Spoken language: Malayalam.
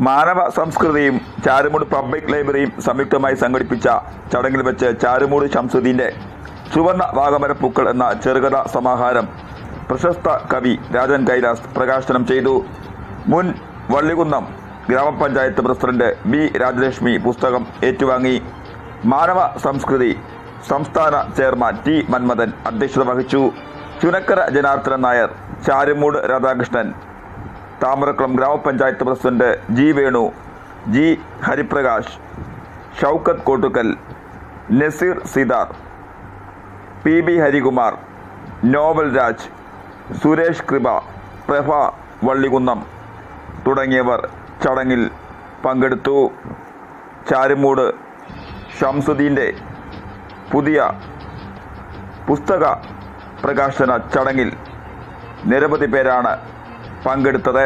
മാനവ സംസ്കൃതിയും ചാരുമൂട് പബ്ലിക് ലൈബ്രറിയും സംയുക്തമായി സംഘടിപ്പിച്ച ചടങ്ങിൽ വെച്ച് ചാരുമൂട് ശംസുദ്ദീന്റെ ചുവന്ന വാഗമരപ്പൂക്കൾ എന്ന ചെറുകഥാ സമാഹാരം പ്രശസ്ത കവി രാജൻ കൈലാസ് പ്രകാശനം ചെയ്തു. മുൻ വള്ളികുന്നം ഗ്രാമപഞ്ചായത്ത് പ്രസിഡന്റ് ബി രാജലക്ഷ്മി പുസ്തകം ഏറ്റുവാങ്ങി. മാനവ സംസ്കൃതി സംസ്ഥാന ചെയർമാൻ ടി മന്മഥൻ അധ്യക്ഷത വഹിച്ചു. ചുനക്കര ജനാർദ്ദനൻ നായർ, ചാരുമൂട് രാധാകൃഷ്ണൻ, താമരക്കുളം ഗ്രാമപഞ്ചായത്ത് president G Venu, G Hariprakash, Shoukath Kottukkal, Nazeer Sidar, P B Harikumar, Novel Raj, Suresh Kripa, Prabha Vallikunnam തുടങ്ങിയവർ ചടങ്ങിൽ പങ്കെടുത്തു. ചാരുമൂട് ശംസുദ്ദീന്റെ പുതിയ പുസ്തക പ്രകാശന ചടങ്ങിൽ നിരവധി പേരാണ് പങ്കെടുത്തത്.